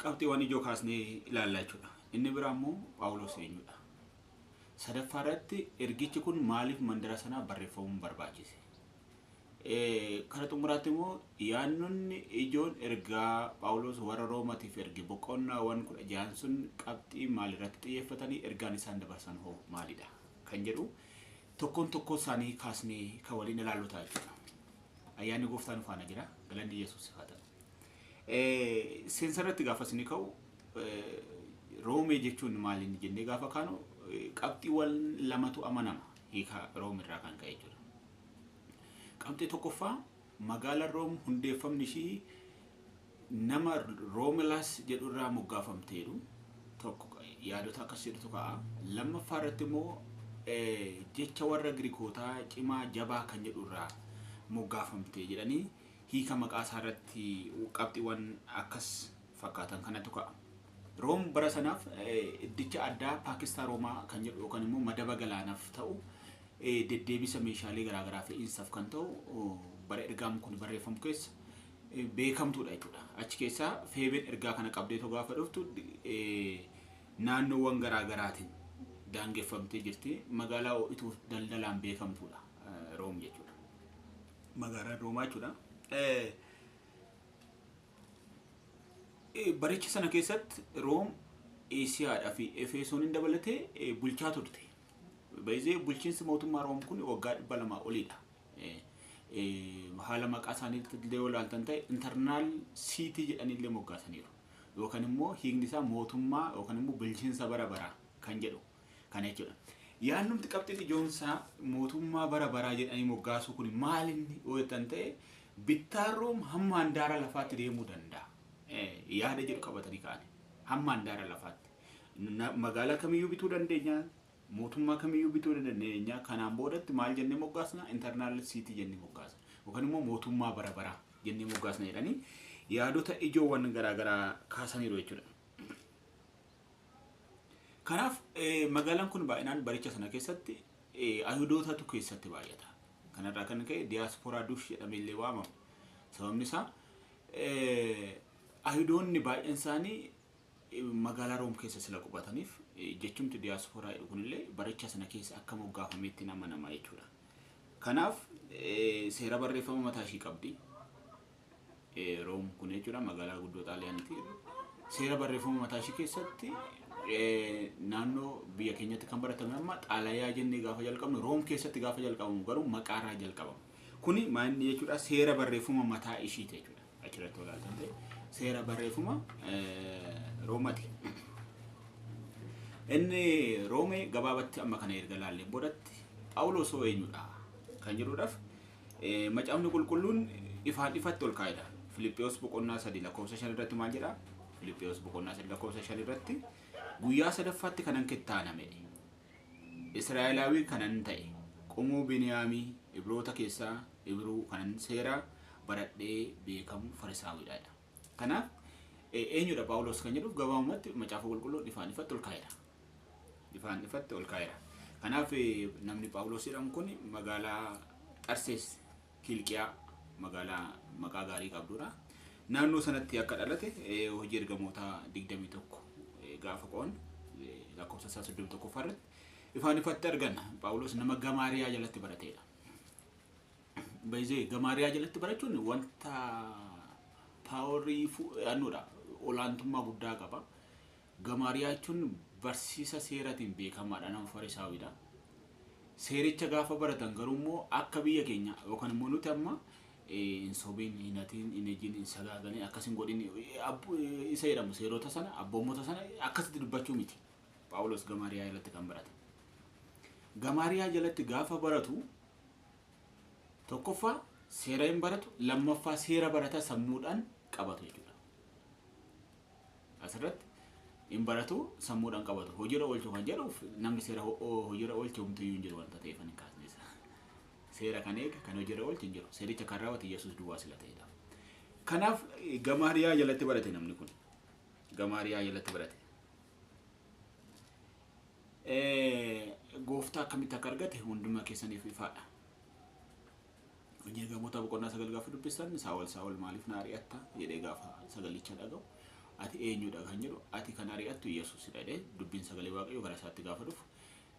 qabxiiwwan ijoo kaasnee ilaallaa jechuudha. Inni biraa immoo Phaawulos eenyudha? Sadaffaarratti ergichi kun maaliif mandara sanaa barreeffamuun barbaachise? Kana xumuraatti immoo yaannonni ijoon ergaa Phaawulos warra Roomaatiif erge boqonnaawwan 16 sun qabxii maalirratti xiyyeeffatanii ergaan isaan dabarsan hoo maalidha kan jedhu tokkoon tokkoo isaanii kaasnee kan waliin ilaallu ta'a jechuudha. Ayyaanni gooftaan faana jira, galanni Yesuus haa ta'u. Seensarratti gaafa isin ka'u Roomee jechuun maaliin jennee gaafa kaanu qabxiiwwan lamatu amanama hiika Roomirraa kan ka'e jechuudha. Qabxii tokkoffaa magaalaan Room hundeeffamni ishii nama Roomelas jedhurraa moggaafamteeru tokko yaadota akkas jedhutu ka'a. Lammaffaa irratti immoo jecha warra Girikootaa cimaa jabaa kan jedhurraa moggaafamtee jedhanii hiika maqaa isaarratti qabxiiwwan akkas fakkaatan kanatu ka'a. Room bara sanaaf iddicha addaa Paakistaan Roomaa kan jedhu yookaan immoo madaba galaanaaf ta'u deddeebisa meeshaalee garaagaraa fe'iinsaaf kan ta'u bara ergaan kun barreeffamu keessa beekamtuudha jechuudha. Achi keessaa Feebeen ergaa kana qabdeetoo gaafa dhuftu naannoowwan garaagaraatiin daangeffamtee jirti. Magaalaa ho'ituu daldalaan beekamtuudha Room jechuudha. Magaalaan Roomaa jechuudha. Baricha sana keessatti Room Eesiyaadhaa fi Efesooniin dabalatee bulchaa turte. Baay'ee bulchiinsi mootummaa Room kun waggaa 200 oliidha. Haala maqaa isaaniitti illee olaaltan ta'e internal city jedhanillee moggaasaniiru. Yookaan immoo hiikni isaa mootummaa yookaan immoo bulchiinsa bara baraa kan jedhu kana jechuudha. Yaannumti qabxiin ijoonsaa mootummaa bara baraa jedhanii moggaasuu kun maalinni ooytan ta'e bittaan Room hamma handaara lafaatti deemuu danda'a. Yaada jedhu qabatanii ka'an hamma handaara lafaatti. Magaalaa kamiyyuu bituu dandeenya, mootummaa kamiyyuu bituu dandeenya. Kanaan boodatti maal jennee moggaasna? Internal city jennee moggaasna. Yookaan immoo mootummaa bara baraa jennee moggaasna jedhanii yaadota ijoowwan garaagaraa kaasaniiru jechuudha. Kanaaf magaalaan kun baay'inaan baricha sana keessatti Ayihudootatu keessatti baay'ata. Kanarraa kan ka'e diiyaasporaa dush jedhamee illee waamamu. Sababni isaa Ayihudoonni baay'een isaanii magaalaa Room keessa sila qubataniif jechumti diiyaasporaa jedhu kunillee baricha sana keessa akka moggaafameetti amanama jechuudha. Kanaaf seera barreeffama mataa ishii qabdi. Room kun jechuudha magaalaa guddoo Xaaliyaaniiti. Seera barreeffama mataa ishii keessatti naannoo biyya keenyatti kan baratame amma Xaaliyaa jennee gaafa jalqabnu Room keessatti gaafa jalqabamu garuu maqaarraa jalqabamu. Kuni maal jechuudha? Seera barreeffama mataa ishiiti jechuudha. Achirratti olaaltan ta'e seera barreeffama Roomati. Inni Roomee gabaabatti amma kana erga laallee boodatti Phaawulos eenyudha kan jedhuudhaaf macaafni qulqulluun ifaan ifatti ol kaa'edha. Filiphiyos boqonnaa 3 lakkoofsa 5 irratti maal jedha? Filiphiyos boqonnaa 3 lakkoofsa 5 irratti guyyaa sadaffaatti kanan kettaaname Israa'elaawii kanan ta'e qomoo Beniyaamii Ibroota keessaa Ibruu kanan seera baradhee beekamu Farisaawiidha. Kanaaf eenyudha Phaawulos kan jedhuuf gabaabumatti macaafa qulqulluun ifaan ifatti ol kaa'edha. Ifaan ifatti ol kaa'edha. Kanaaf namni Phaawulos jedhamu kun magaalaa Xarsees Kilqiyaa magaalaa maqaa gaarii qabdudha. Naannoo sanatti akka dhalate hojii ergamoota 21 gaafa qoon lakkoofsa 31 farratti ifaan ifatti arganna. Phaawulos nama Gamaariyaa jalatti barateedha. Baay'ee Gamaariyaa jalatti barachuun wanta paaworii annuudha olaantummaa guddaa qaba. Gamaariyaa jechuun barsiisa seeraatiin beekamaadha nama Farisaawiidha. Seericha gaafa baratan garuu immoo akka biyya keenya yookaan immoo nuti amma insobiin hinatiin inejin insagaaganii akkasin godhin isa jedhamu seerota sana abboommota sana akkasitti dubbachuu miti. Phaawulos Gamaariyaa jalatti kan barate. Gamaariyaa jalatti gaafa baratu tokkoffaa seera hin baratu, lammaffaa seera barata sammuudhaan qabatu jechuudha. Asirratti hin baratu sammuudhaan qabatu. Hojiirra oolchuu kan jedhuuf namni seera hojiirra oolchuu humtuyyuu hin jiru wanta ta'eef ani kaasne isa. Seera kan eega kan hojiirra oolchu hin jiru. Seericha kan raawwate Yesuus duwwaa sila ta'edha. Kanaaf Gamaariyaa jalatti barate namni kun. Gamaariyaa jalatti barate. Gooftaa akkamitti akka argate hundumaa keessaniif ifaadha. Hojii gamoota boqonnaa 9 gaafa dubbistan Saa'ol maaliif na ari'atta jedhee gaafa sagalicha dhagahu ati eenyudha kan jedhu ati kan ari'attu Yesuus jedhee dubbiin sagalee Waaqayyoo gara isaatti gaafa dhufu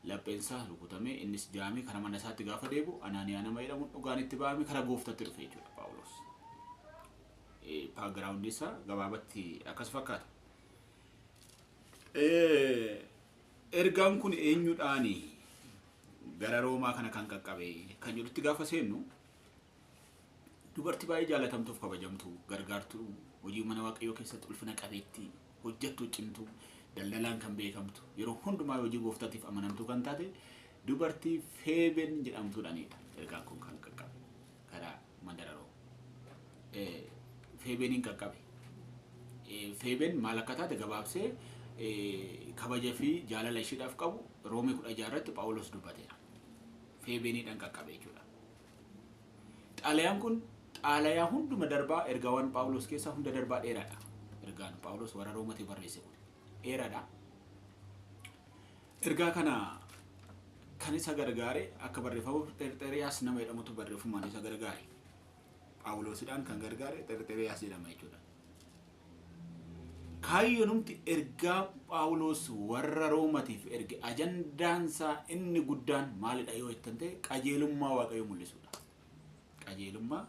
lapheensaa rukutamee innis jaamee kara mana isaatti gaafa deebi'u Anaaniyaa nama jedhamu dhugaan itti ba'ame kara Gooftatti dhufe jechuudha Phaawulos. Background isaa gabaabatti akkas fakkaata. Ergaan kun eenyudhaani gara Roomaa kana kan qaqqabe kan jedhutti gaafa seennu dubartii baay'ee jaalatamtuuf kabajamtu gargaartu hojii mana Waaqayyoo keessatti ulfina qabeetti hojjettu cimtu daldalaan kan beekamtu yeroo hundumaa hojii Gooftaatiif amanamtu kan taate dubartii Feeben jedhamtuudhaanidha ergaan kun kan qaqqabe karaa mandara Roomaa. Feebeniin qaqqabe. Feeben maal akka taate gabaabsee kabaja fi jaalala isheedhaaf qabu Roomee 16 irratti Phaawulos dubbateera. Feebeniidhaan qaqqabe jechuudha. Xalayaan kun xalayaa hunduma darbaa ergaawwan Phaawulos keessaa hunda darbaa dheeraadha. Ergaan Phaawulos warra Roomaatti barreesse kun dheeraadha. Ergaa kana kan isa gargaare akka barreeffamu Xerxeriyaas nama jedhamutu barreeffamaan isa gargaare. Phaawulosidhaan kan gargaare Xerxeriyaas jedhama jechuudha. Kaayyoonumti ergaa Phaawulos warra Roomaatiif erge ajandaansaa inni guddaan maalidha yoo jettan ta'e qajeelummaa Waaqayyoo mul'isuudha. Qajeelummaa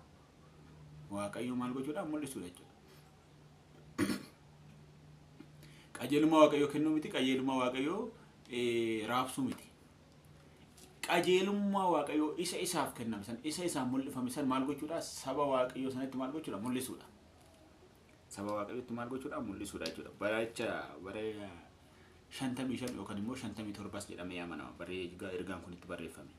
Waaqayyoo maal gochuudha mul'isuudha jechuudha. Qajeelummaa Waaqayyoo kennuu miti qajeelummaa Waaqayyoo raabsuu miti. Qajeelummaa Waaqayyoo isa isaaf kenname san isa isaan mul'ifame san maal gochuudha saba Waaqayyoo sanatti maal gochuudha mul'isuudha. Saba Waaqayyootti maal gochuudha mul'isuudha jechuudha. Bara 55 yookaan immoo 57 jedhamee yaamanama bara ergaan kun itti barreeffame.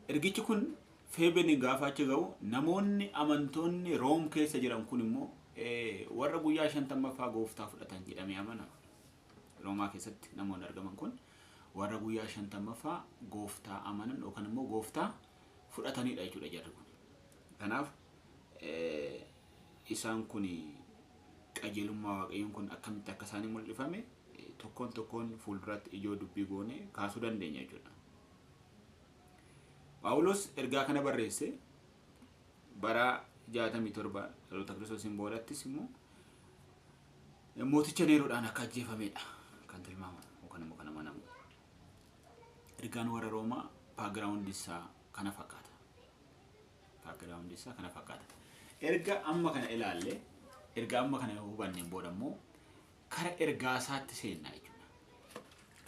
Ergichi kun Feebeniin gaafa achi ga'u namoonni amantoonni Room keessa jiran kun immoo warra guyyaa 50ffaa Gooftaa fudhatan jedhamee yaamanama. Roomaa keessatti namoonni argaman kun warra guyyaa 50ffaa Gooftaa amanan yookaan immoo Gooftaa fudhatanidha jechuudha jarri kun. Kanaaf isaan kun qajeelummaa Waaqayyoon kun akkamitti akka isaanii mul'ifame tokkoon fuulduratti ijoo dubbii goone kaasuu dandeenya jechuudha. Phaawulos ergaa kana barreesse bara 67 dhaloota Kiristoosiin boodatti immoo mooticha Neeroodhaan akka ajjeefamedha kan tilmaamamu yookaan immoo kan amanamu. Ergaan warra Roomaa background isaa kana fakkaata. Background isaa kana fakkaata. Erga amma kana ilaalle erga amma kana hubanneen booda immoo kara ergaa isaatti seenna jechuudha.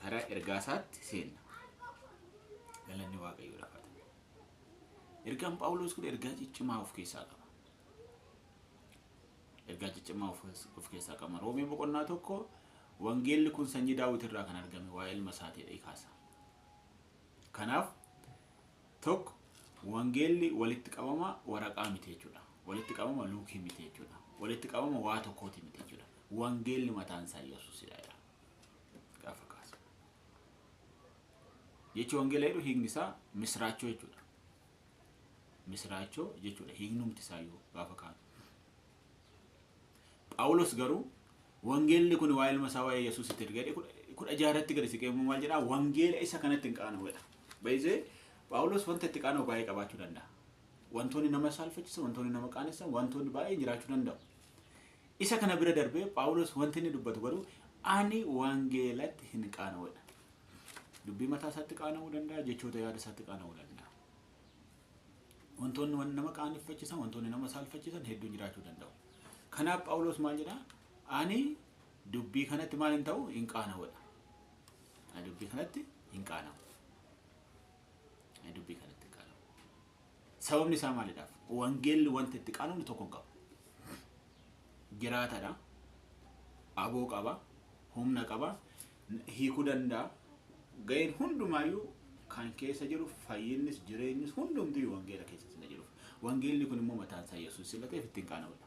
Kara ergaa isaatti seenna. Galanni Waaqayyoodhaaf. Ergaan Phaawulos kun ergaa ciccimaa of keessaa qaba. Ergaa ciccimaa of keessaa qaba. Roomee boqonnaa tokko wangeelli kun sanyii Daawit irraa kan argame waa'ee ilma isaatiidha kaasa. Kanaaf tokko wangeelli walitti qabama waraqaa miti jechuudha. Walitti qabama luukii miti jechuudha. Walitti qabama waa tokkooti miti jechuudha. Wangeelli mataan isaa Yesuusidha. Gaafa kaasa. Jechi wangeela jedhu hiikni isaa misraachoo jechuudha. Misraachoo jechuudha hiiknumti isaa yoo gaafa kaanu. Phaawulos garuu wangeelli kun waa'ee ilma isaa waa'ee Yesuusitti ergee 16tti gadi siqee maal jedhaa wangeela isa kanatti hin qaana'uudha. Baay'ee Phaawulos wanta itti qaana'u baay'ee qabaachuu danda'a. Wantoonni nama saalfachiisan, wantoonni nama qaanessan, wantoonni baay'ee jiraachuu danda'u. Isa kana bira darbee Phaawulos wanti inni dubbatu garuu ani wangeelatti hin qaana'uudha. Dubbii mataa isaatti qaana'uu danda'a, jechoota yaada isaatti qaana'uu danda'a. Wantoonni nama qaaneffachiisan, wantoonni nama saalfachiisan hedduu jiraachuu danda'u. Kanaaf Phaawulos maal jedhaa? Ani dubbii kanatti maal hin ta'u hin qaana'uudha. Ani dubbii kanatti hin qaana'u. Ani dubbii kanatti hin qaana'u. Sababni isaa maalidhaaf? Wangeelli wanta itti qaana'u tokko qaba. Jiraatadha. Aboo qaba. Humna qaba. Hiikuu danda'a. Ga'een hundumaayyuu kan keessa jiru fayyinnis jireenyis hundumtuu wangeela keessa sina jiru. Wangeelli kun immoo mataan isaa Yesuus sila ta'eef ittiin qaana'uudha.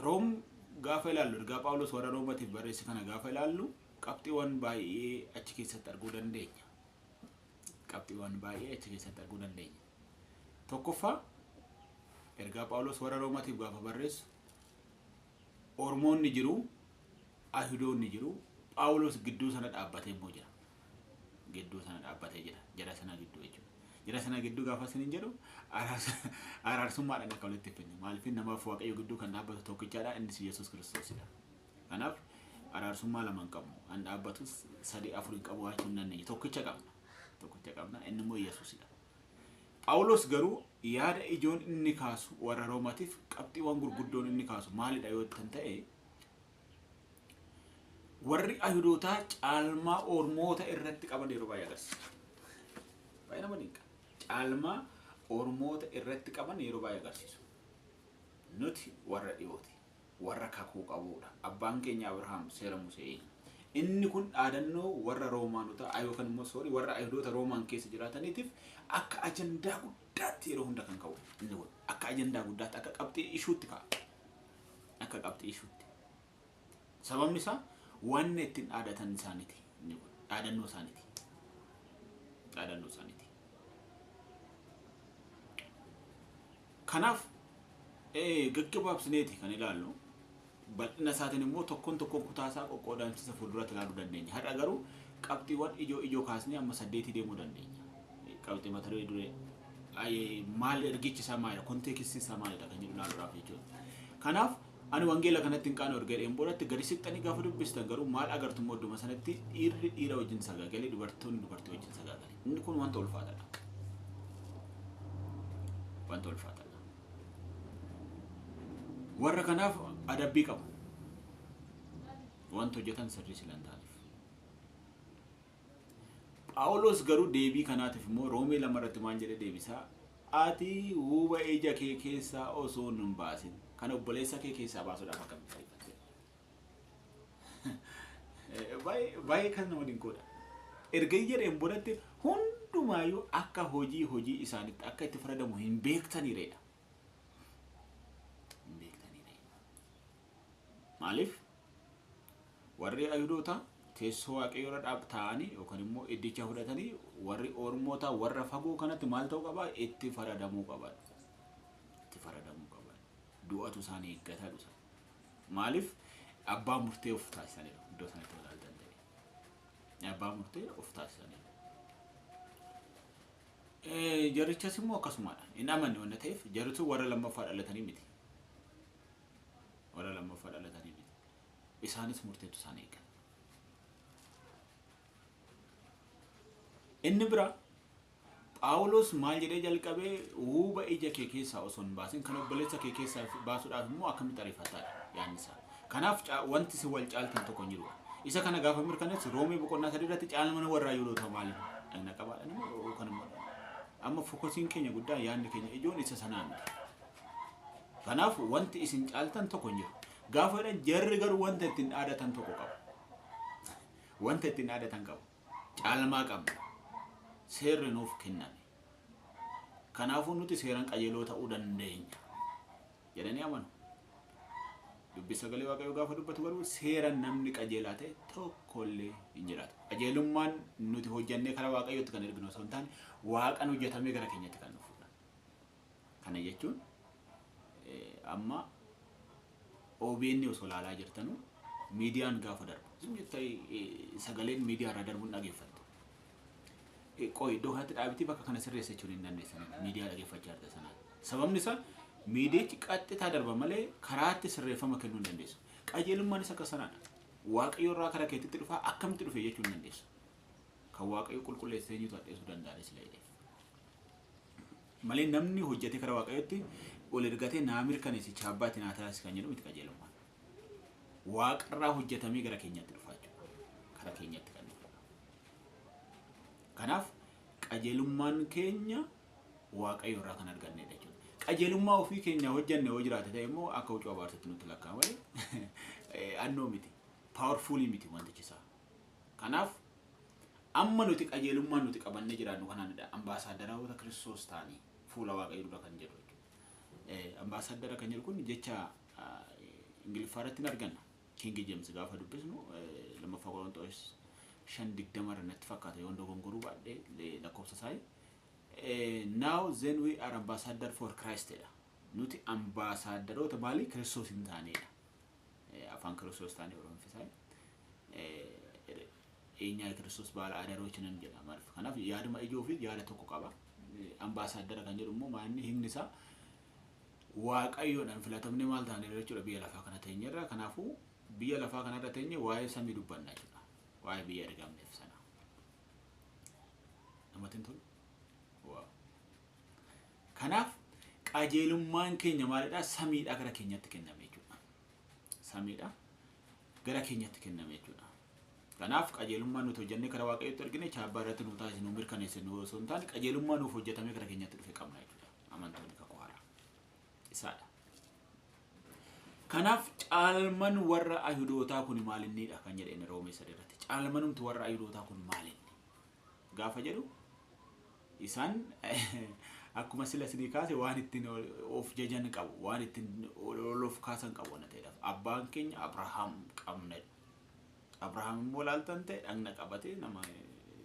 Room gaafa ilaallu ergaa Phaawulos warra Roomaatiif barreesse kana gaafa ilaallu qabxiiwwan baay'ee achi keessatti arguu dandeenya. Qabxiiwwan baay'ee achi keessatti arguu dandeenya. Tokkoffaa ergaa Phaawulos warra Roomaatiif gaafa barreessu Ormoonni jiru, Ayihudoonni jiru, Phaawulos gidduu sana dhaabbatee immoo jira. Gidduu sana dhaabbatee jira. Jara sana gidduu jechuudha. jira sana gidduu gaafa sinin jedhu araarsummaadhaan akka walitti finne maaliif namaaf waaqayyo gidduu kan dhaabbatu tokkichaadha innis Yesuus Kiristoosidha. Kanaaf araarsummaa lamaan qabnu an dhaabbatus sadii afurin qabu waachuu hin dandeenye tokkicha qabna inni immoo Yesuusidha. Phaawulos garuu yaada ijoon inni kaasu warra Roomatiif qabxiiwwan gurguddoon inni kaasu maalidha yoo ta'e warri Ayihudootaa caalmaa Ormoota irratti qaban yeroo baay'ee agarsiisa. Baay'ee nama dinqa. Caalmaa Ormoota irratti qaban yeroo baay'ee agarsiisu. Nuti warra dhiyooti. Warra kakuu qabuudha. Abbaan keenya Abrahaam seera Musee. Inni kun dhaadannoo warra Roomaanota yookaan immoo warra Ayihudoota Roomaan keessa jiraataniitiif akka ajandaa guddaatti yeroo hunda kan ka'u. Inni kun akka ajandaa guddaatti akka qabxii ishuutti ka'a. Akka qabxii ishuutti. Sababni isaa wanni ittiin dhaadatan isaaniiti. Inni kun dhaadannoo isaaniiti. Dhaadannoo isaaniiti. Kanaaf gaggabaabsineeti kan ilaallu bal'ina isaatiin immoo tokkoon kutaasaa qoqqoodamsiisa fuulduratti ilaaluu dandeenya. Har'a garuu qabxiiwwan ijoo kaasnee amma 8 deemuu dandeenya. Qabxii mata duree maal ergichi isaa maalidha konteekistii isaa maalidha kan jedhu ilaaluudhaaf jechuudha. Kanaaf ani wangeela kanatti hin qaane ergadheen boodatti gadi siqxanii gaafa dubbistan garuu maal agartu immoo idduma sanatti dhiirri dhiira wajjin sagaagalee dubartoonni dubartii wajjin sagaagalee. Inni kun wanta ulfaataadha. Wanta ulfaataadha. Warra kanaaf adabbii qabu. Wanta hojjetan sirrii silan taaniif. Phaawulos garuu deebii kanaatiif immoo Roomee 2 irratti maal jedhee deebisaa ati huuba ija kee keessaa osoo hin baasin kan obboleessa kee keessaa baasuudhaaf akkamitti ariifatte. Baay'ee kan nama dinqoodha. Erga jedheen boodatti hundumaayyuu akka hojii isaanitti akka itti fayyadamu hin beektaniiredha. Maaliif warri Ayihudoota teessoo waaqayyoo irra dhaabbatanii yookaan immoo iddicha fudhatanii warri Ormoota warra fagoo kanatti maal ta'uu qaba itti faradamuu qaban. Itti faradamuu qaban. Du'atu isaanii eeggataa dhusa. Maaliif abbaa murtee of taasisaniiru iddoo sanatti ilaaluu danda'e. Abbaa murtee of taasisaniiru. Jarichas immoo akkasumadha. Hin amanne waan ta'eef jaritu warra lammaffaa dhalatanii miti. Warra lammaffaa dhalatanii miti. Isaanis murteetu isaan eegan. Inni bira Phaawulos maal jedhee jalqabee huuba ija kee keessaa osoo hin baasin kan obboleessa kee keessaa baasuudhaaf immoo akkamitti ariifataadha yaadni isaa. Kanaaf wanti si wal caaltan tokko hin jiru. Isa kana gaafa mirkaneessu Roomee 3 irratti caalmana warra Ayihudoota maaliif dhagna qabaadha immoo kan immoo amma fokusiin keenya guddaa yaadni keenya ijoon isa sanaan. Kanaaf wanti isin caaltan tokko hin jiru. Gaafa jedhan jarri garuu wanta ittiin dhaadatan tokko qabu. Wanta ittiin dhaadatan qabu. Caalmaa qabna. Seerri nuuf kenname. Kanaafuu nuti seeraan qajeeloo ta'uu dandeenya. Jedhanii amanu. Dubbi sagalee waaqayyoo gaafa dubbatu garuu seeraan namni qajeelaa ta'e tokkollee hin jiraatu. Qajeelummaan nuti hojjannee karaa waaqayyootti kan erginu osoo hin taane waaqan hojjetamee gara keenyatti kan dhufudha. Kana jechuun amma OBN osoo ilaalaa jirtanu miidiyaan gaafa darbu. Sagaleen miidiyaa irraa darbuun dhageeffattu. Qoy iddoo kanatti dhaabitii bakka kana sirreessachuu hin dandeessan miidiyaa dhageeffachaa jirta sanaan. Sababni isaa miidiyichi qaxxitaa darba malee karaatti sirreeffama kennuu hin dandeessu. Qajeelummaanis akka sanaadha. Waaqayyo irraa karaa keetitti dhufaa akkamitti dhufe jechuu hin dandeessu. Kan waaqayyo qulqulleessee eenyutu addeessuu danda'a silaa jedhee. Malee namni hojjetee karaa waaqayyootti ol ergatee naa mirkaneessicha abbaatti naa taasisa kan jedhu miti qajeelummaan. Waaqarraa hojjetamee gara keenyatti dhufaa jechuudha. Karaa keenyatti kan dhufu. Kanaaf qajeelummaan keenya waaqayyo irraa kan argannedha jechuudha. Qajeelummaa ofii keenya hojjenne yoo jiraate ta'e immoo akka huccuu abaarsaatti nutti lakkaa'ama malee annoo miti. Powerfulii miti wantichi isaa. Kanaaf amma nuti qajeelummaan nuti qabannee jiraannu kanaanidha. Ambaasaaddaraawwan Kiristoos ta'anii fuula waaqayyoo dura kan jedhu. Ambaasaadara kan jedhu kun jecha Ingiliffaatti arganna. King James gaafa dubbisnu lammaffaa Qorontos 5:20 irratti fakkaata yoo dogongoruu baadhee lakkoofsa isaa. Now then we are ambassador for Christ. Nuti ambaasaadaroota maalii Kiristoos hin taanedha. Afaan Kiristoos taanee oromofisaa. Eenyaa Kiristoos baala adaroochinan jedha maaliif. Kanaaf yaaduma ijoo fi yaada tokko qaba. ambaasaadara kan jedhu immoo maanni himni isaa waaqayyoodhaan filatamne maal ta'an jechuudha biyya lafaa kana teenyerra. Kanaafuu biyya lafaa kanarra teenye waa'ee samii dubbanna jechuudha. Waa'ee biyya ergamneef sana. Namatti hin tolu. Waaw. Kanaaf qajeelummaan keenya maalidha? Samiidha gara keenyatti kenname jechuudha. Samiidha gara keenyatti kenname jechuudha. Kanaaf qajeelummaan nuti hojjennee karaa waaqayyootti argine chaabaa irratti nu taasise nu mirkaneesse nu osoo hin taane qajeelummaan nuuf hojjetamee gara keenyatti dhufe qabna jechuudha. Amantoonni kakuu haaraa isaadha. Kanaaf caalman warra Ayihudootaa kun maalinniidha kan jedheen Roomee 3 irratti. Caalmanumti warra Ayihudootaa kun maalinni gaafa jedhu isaan akkuma sila sidii kaase waan ittiin of jajan qabu, waan ittiin of kaasan qabu waan ta'eedhaaf. Abbaan keenya Abrahaam qabna. Abrahaam immoo laaltan ta'e dhagna qabatee nama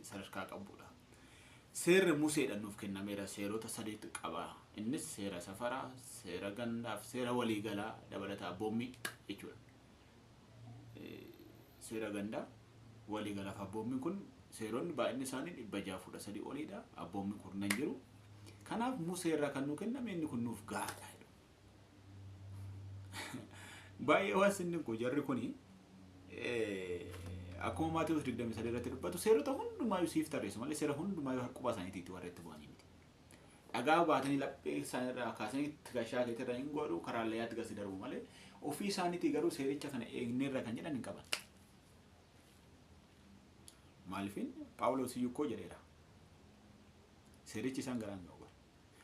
sadarkaa qabudha. Seerri Museedhaan nuuf kennameera. Seerota 3 qaba. Innis seera safaraa, seera gandaaf, seera waliigalaa dabalataa abboommii jechuudha. Seera gandaa waliigalaaf abboommiin kun seeronni baay'inni isaanii 613 oliidha. Abboommiin kun nan jiru. Kanaaf Museerraa kan nu kenname inni kun nuuf gaadha. Baay'ee waasinni kun jarri kuni akkuma Maatewos 23 irratti dubbatu seerota hundumaa siif tarreessu malee seera hundumaa harkuba isaaniitti warreetti bu'anii miti. Dhagaa baatanii laphee isaanirraa kaasanii itti gashaa keetirra hin godhu karaalee yaatti gasi darbu malee ofii isaaniitti garuu seericha kana eegneerra kan jedhan hin qaban. Maaliifin Phaawulos iyyuu jedheera. Seerichi isaan garaan ga'u.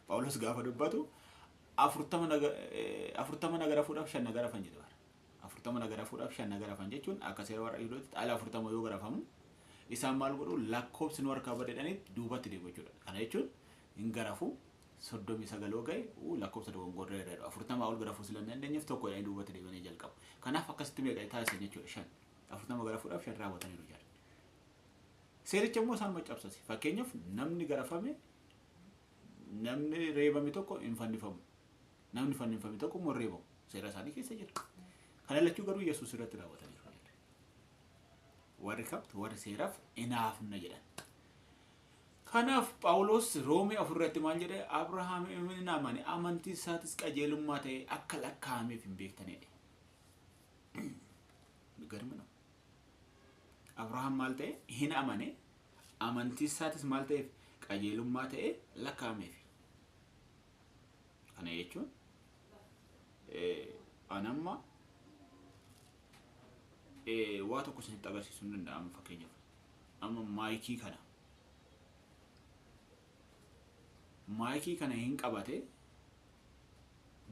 Phaawulos gaafa dubbatu 40 nagara fuudhaaf 5 nagara fan jedhe. 40 nagara fuudhaaf 5 nagara fan jechuun akka seera warra Ayihudootti ala 40 yoo garafamu isaan maal godhu lakkoobsi nu harkaa badeedhanii duubatti deemu jechuudha. Kana jechuun hin garafu 39 ga'e lakkoobsa dogongorree irraa 40 ol garafu sila dandeenyeef tokko jedhanii duubatti deemanii jalqabu. Kanaaf akkasitti meeqa taasisan jechuudha 5 40 gara fuudhaaf 5 raawwatanii jiru. Seericha immoo isaan maccabsasi. Fakkeenyaaf namni garafame namni reebame tokko hin fannifamu. Namni fannifame tokko immoo reebamu. Seera isaanii keessa jira. Kana lachuu garuu Yesuus irratti raawwatanii jiru. Warri kabtu warri seeraaf inaafna jedhan. Kanaaf Phaawulos Roomee 4 irratti maal jedhe Abrahaam hin amane amantii isaatis qajeelummaa ta'e akka lakkaa'ameef hin beektanidha. Garmana. Abrahaam maal ta'e hin amane amantii isaatis maal ta'eef qajeelummaa ta'e lakkaa'ameef. Kana jechuun anamma waa tokko isinitti agarsiisuu hin danda'amu fakkeenyaaf. Amma maayikii kana hin qabate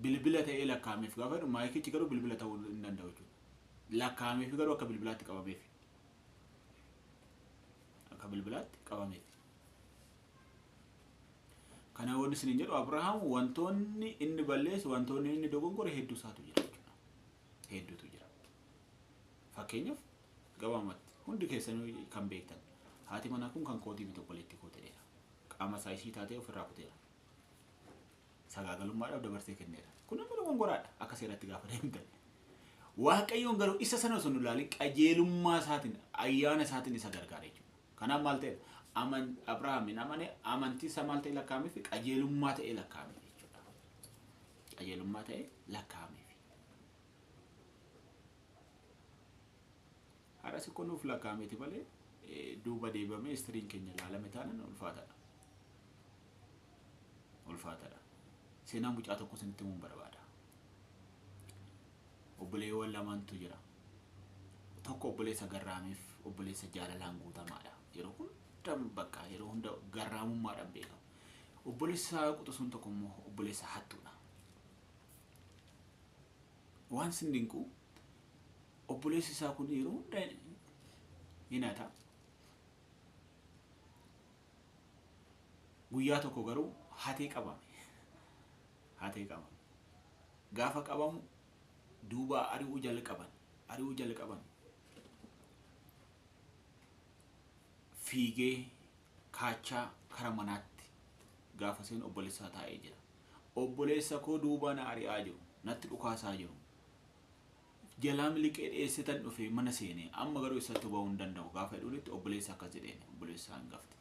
bilbila ta'ee lakkaa'ameef gaafa jedhu maayikichi garuu bilbila ta'uu hin danda'u jechuudha. Lakkaa'ameef garuu akka bilbilaatti qabameef. Akka bilbilaatti qabameef. Kana wanni isin jedhu Abrahaam wantoonni inni balleessu wantoonni inni dogongore hedduu isaatu jira jechuudha. Hedduutu jira. Fakkeenyaaf gabaamatti hundi keessanuu kan beektan haati manaa kun kan kootii miti obboleettii koo ta'eera. Qaama isaa isii taatee ofirraa kuteera. Sagaagalummaadhaaf dabarsee kenneera. Kun nama dogongoraadha akka seeratti gaafa deemtan. Waaqayyoon garuu isa sana osoo nu ilaalin qajeelummaa isaatiin ayyaana isaatiin isa gargaara jechuudha. Kanaaf maal ta'e Abrahaam hin amane amantii isaa maal ta'e lakkaa'ameef qajeelummaa ta'e lakkaa'ameef jechuudha. Qajeelummaa ta'e lakkaa'ameef. Har'as kun nuuf lakkaa'ameeti malee duuba deebamee istiriin keenya ilaalame taanaan ulfaataadha. Ulfaataadha. Seenaa mucaa tokko isinitti himuun barbaada. Obboleewwan lamaantu jira. Tokko obboleessa garraameef obboleessa jaalalaan guutamaadha. Yeroo hunda bakka yeroo hunda garraamummaadhaan beekamu. Obboleessa quxisuun tokko immoo obboleessa hattuudha. Waan sin dinqu obboleessi isaa kun yeroo hunda hin hata. Guyyaa tokko garuu hatee qabame. Hatee qabame. Gaafa qabamu duuba ari'uu jalqaban. Fiigee kaachaa kara manaatti gaafa seen obboleessaa taa'ee jira. Obboleessa koo duuba na ari'aa jiru. Natti dhukaasaa jiru. Jalaan liqee dheessitan dhufe mana seenee amma garuu isatti ba'uu hin danda'u. Gaafa jedhuunitti obboleessa akkas jedheen obboleessa hangafte.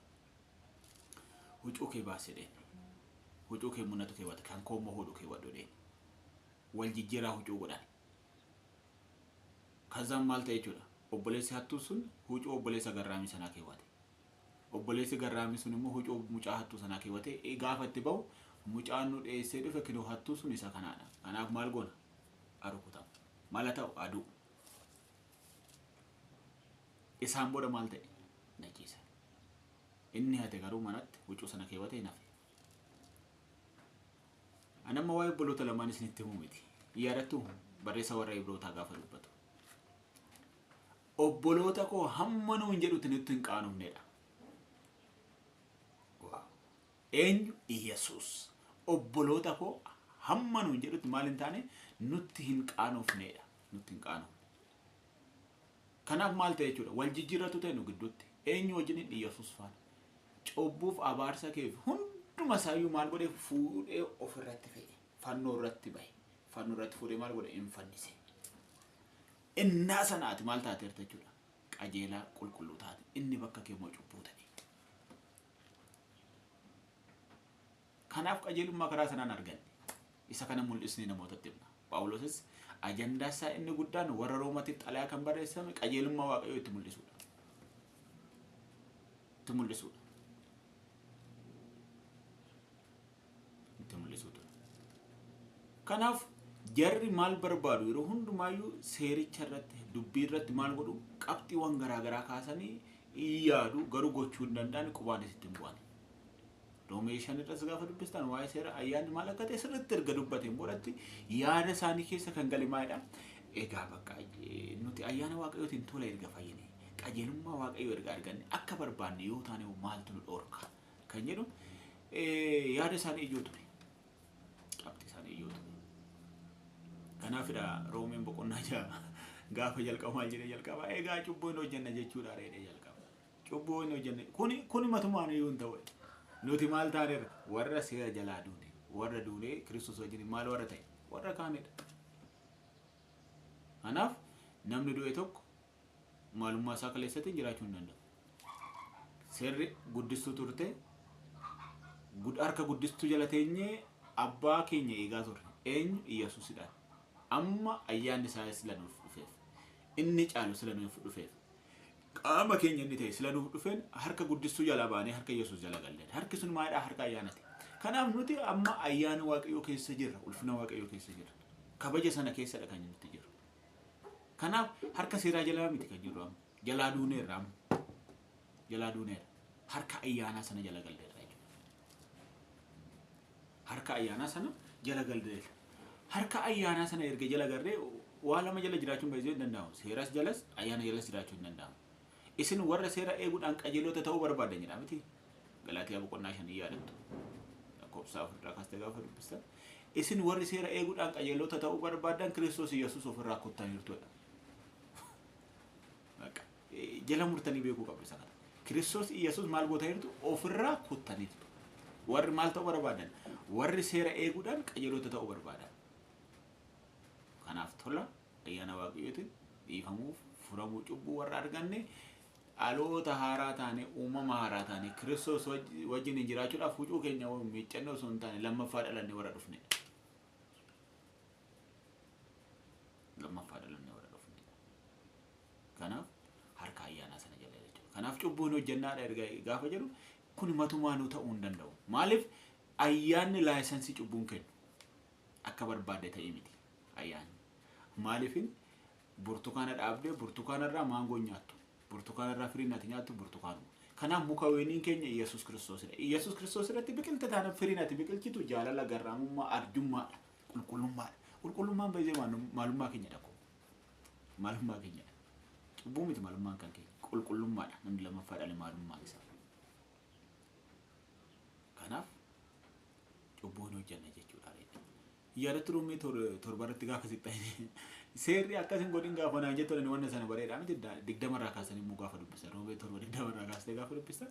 Huccuu kee baas jedheen. huccuu kee munnatu keewwate kan koo immoo hodhu keewwadhu dheen wal jijjiiraa huccuu godhan kazaan maal ta'e jechuudha obboleessi hattuu sun huccuu obboleessa garraamii sanaa keewwate obboleessi garraamii sun immoo huccuu mucaa hattuu sanaa keewwate gaafa itti bahu mucaan nu dheessee dhufe kinoo hattuu sun isa kanaadha kanaaf maal goona arukutamu mala ta'u aduu isaan booda maal ta'e najiisa inni hate garuu manatti huccuu sana keewwate nafe anamma waa'ee obboloota lamaan isinitti himu miti yaadattu barreessa warra Ibrootaa gaafa dubbatu obboloota koo hamma nuun jedhutti nutti hin qaanofnedha eenyu Yesuus obboloota koo hamma nuun jedhutti maal hin taane nutti hin qaanofnedha nutti hin qaanofne kanaaf maal ta'e jechuudha wal jijjiirratu ta'e nu gidduutti eenyu wajjin Yesuus faana cobbuuf abaarsa keef hunduma isaayyuu maal godhe fuudhee ofirratti fe'e fannoo irratti bahe fannoo irratti fuudhee maal godhe hin fannise innaa sanaati maal taate jechuudha qajeelaa qulqulluu taate inni bakka kee moo cubbuu ta'e kanaaf qajeelummaa karaa sanaan arganne isa kana mul'isni namootatti himna Phaawulosis ajandaa isaa inni guddaan warra Roomatti xalayaa kan barreessame qajeelummaa Waaqayyoo itti mul'isuudha itti mul'isuudha kanaaf jarri maal barbaadu yeroo hundumaayyuu seericha irratti dubbii irratti maal godhu qabxiiwwan garaagaraa kaasanii yaadu garuu gochuu hin danda'an qubaan isitti hin bu'an Roomee 5 irratti gaafa dubbistan waa'ee seera ayyaanni maal akka ta'e sirriitti erga dubbateen boodatti yaada isaanii keessa kan gale maalidha egaa bakka nuti ayyaana Waaqayyootiin tola erga fayyine qajeelummaa Waaqayyoo erga arganne akka barbaanne yoo taane maaltu nu dhorka kan jedhu yaada isaanii ijoo ture qabxii isaanii ijoo ture kanaafidha Roomeen boqonnaa ja'a gaafa jalqaba maal jedhee jalqaba egaa cubbuu hin hojjenne jechuudha reedee jalqaba cubbuu hin hojjenne kuni matumaan iyyuu hin ta'u nuti maal taaneerra warra seera jalaa duune warra duunee Kiristoos wajjin maal warra ta'e warra kaanedha kanaaf namni du'e tokko maalummaa isaa kaleessatiin jiraachuu hin danda'u seerri guddistuu turte harka guddistuu jala teenyee abbaa keenya eegaa turre eenyu Yesuusidhaan amma ayyaanni isaa sila nuuf dhufeef inni caalu sila nuuf dhufeef qaama keenya inni ta'e sila nuuf dhufeen harka guddistuu jala baanee harka Yesuus jala galleen harki sun maadhaa harka ayyaanati kanaaf nuti amma ayyaana Waaqayyoo keessa jirra ulfina Waaqayyoo keessa jirra kabaja sana keessadha kan nuti jirru kanaaf harka seeraa jalaa miti kan jirru amma jalaa duuneerra harka ayyaanaa sana jala galleerra harka ayyaanaa sana jala galleerra harka ayyaanaa sana erga jala garree waa lama jala jiraachuun baay'ee hin danda'amu seeras jalas ayyaana jalas jiraachuu hin danda'amu isin warra seera eeguudhaan qajeelota ta'uu barbaadan jedha miti Galaatiyaa boqonnaa 5 yaadattu lakkoofsa 4 irraa kaastee gaafa dubbistan isin warri seera eeguudhaan qajeelota ta'uu barbaadan Kiristoos Yesuus ofirraa kuttaniirtudha jala murtanii beekuu qabdu isa kana Kiristoos Yesuus maal gootaniirtu ofirraa kuttaniirtu warri maal ta'uu barbaadan warri seera eeguudhaan qajeelota ta'uu barbaadan kanaaf tola ayyaana Waaqayyootiin dhiifamuuf furamuu cubbuu warra arganne aloota haaraa taane uumama haaraa taane Kiristoos wajjin jiraachuudhaaf huccuu keenya miiccannoo osoo hin taane lammaffaa dhalannee warra dhufne kanaaf harka ayyaanaa sana jala jechuudha kanaaf cubbuun hojjennaadha erga gaafa jedhu kun matumaanuu ta'uu hin danda'u maaliif ayyaanni laayisansii cubbuun kennu akka barbaade ta'e miti ayyaanni maaliifin burtukaana dhaabdee burtukaanarraa maangoo nyaattu burtukaanarraa firiin ati nyaattu burtukaanuma kanaaf muka wayiniin keenya Yesuus Kiristoosidha Yesuus Kiristoos irratti biqilta taana firiin ati biqilchitu jaalala garraamummaa arjummaadha qulqullummaan baay'ee maalummaa keenya dhaqu maalummaa keenya cubbuu miti maalummaan kan keenya qulqullummaadha namni lammaffaa dhale maalummaa isaa kanaaf cubbuun hojjanna jechuudha yaadattu Roomee torbarratti gaafa sixxanii seerri akkasin godhin gaafa naan jettoon wanna sana bareedhaa miti 20 irraa kaasanii immoo gaafa dubbisan Roomee 20 irraa kaastee gaafa dubbisan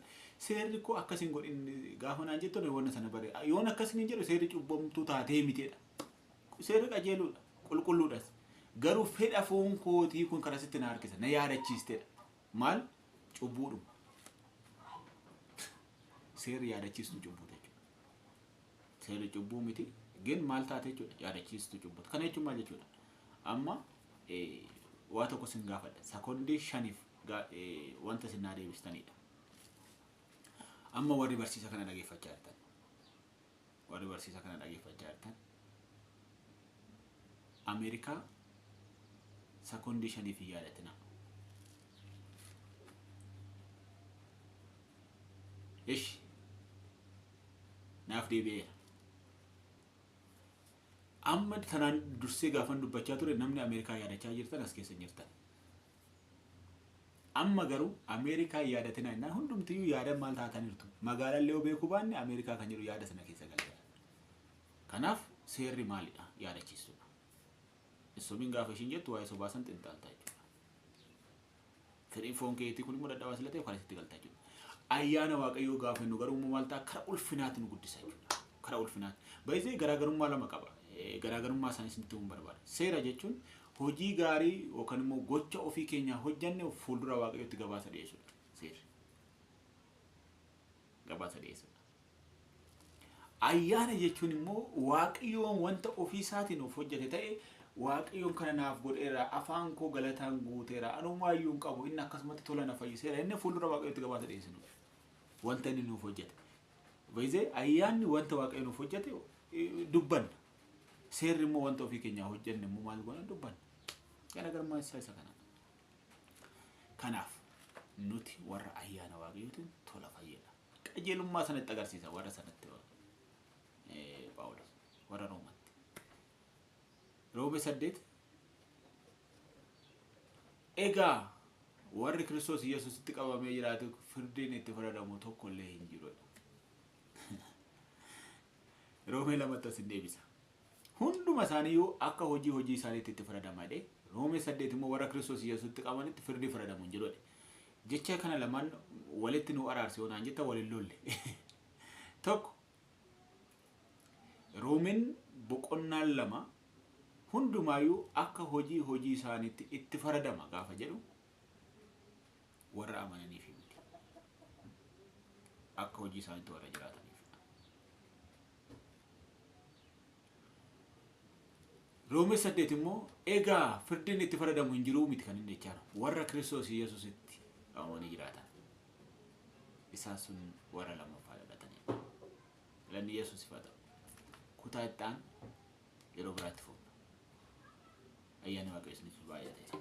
seerri koo akkasin godhin gaafa naan jettoon wanna sana bareedha yoon akkasin hin jedhu seerri cubbamtuu taatee miteedha seerri qajeeluudha qulqulluudhas garuu fedha foon kootii kun karasitti na harkisa na yaadachiisteedha maal cubbuudhuma seerri yaadachiistu cubbuu jechuudha seera cubbuu miti gin maal taate jechuudha yaadachiistu cubbuuti kana jechuun maal jechuudha amma waa tokko sin gaafadha sakondii 5 wanta sin naa deebistanidha amma warri barsiisa kana dhageeffachaa jirtan Amerikaa sakondii 5 fi yaadatina ish naaf deebi'eera amma tanaan dursee gaafan dubbachaa ture namni Amerikaa yaadachaa jirtan as keessa jirtan amma garuu Amerikaa yaadatina innaan hundumtiyyuu yaada maal taataniirtu magaalallee beekuu baanne Amerikaa kan jedhu yaada sana keessa galcha kanaaf seerri maalidha yaadachiisuudha isomin gaafa ishiin jettu waa'ee sobaasan xinxaaltaa jechuudha fedhiin foon keetii kun immoo dadhabaa sila ta'e kan isitti galtaa jechuudha ayyaana waaqayyoo gaafa nu garuu maal ta'a kara ulfinaatti nu guddisa jechuudha kara ulfinaatti baay'ee garaagarummaa lama qaba garaagarummaa isaanii sitti hin barbaada seera jechuun hojii gaarii yookaan immoo gocha ofii keenya hojjanne fuuldura waaqayyootti gabaasa dhiyeessuudha seerri gabaasa dhiyeessuudha ayyaana jechuun immoo waaqayyoon wanta ofii isaatiin of hojjate ta'e waaqayyoon kana naaf godheera afaan koo galataan guuteera anumaayyuu hin qabu inni akkasumatti tola na fayyiseera inni fuuldura waaqayyootti gabaasa dhiyeessuudha wanta inni nuuf hojjate baay'ee ayyaanni wanta waaqayyoon nuuf hojjate dubbanna seerri immoo wanta ofii keenya hojjanne immoo maal goona dubbanna garaagarummaa isa kana kanaaf nuti warra ayyaana waaqayyootiin tola fayyada qajeelummaa sanatti agarsiisa warra sanatti Phaawulos warra Roomatti Roome 8 egaa warri Kiristoos Yesuusitti qabamee jiraatu firdiin itti faradamu tokko illee hin jirudha Roome 2 sin deebisa hunduma isaaniiyyuu akka hojii isaaniitti itti faradamadhe Roome 8 immoo warra Kiristoos Yesuusitti qabamanitti firdii faradamu hin jirudha jecha kana lamaan walitti nu araarse onaan jetta waliin lolle tokko Roomen boqonnaan 2 hundumaayyuu akka hojii isaaniitti itti faradama gaafa jedhu warra amananiif miti akka hojii isaaniitti warra jiraataniif Roome 8 immoo egaa firdiin itti faradamu hin jiru miti kan inni jechaadha warra Kiristoos Yesuusitti amananii jiraatan isaan sun warra lammaffaa dhalatanii lanni Yesuus ifata kutaa ittaan yeroo biraatti fuudha ayyaana waaqayyoon baay'atee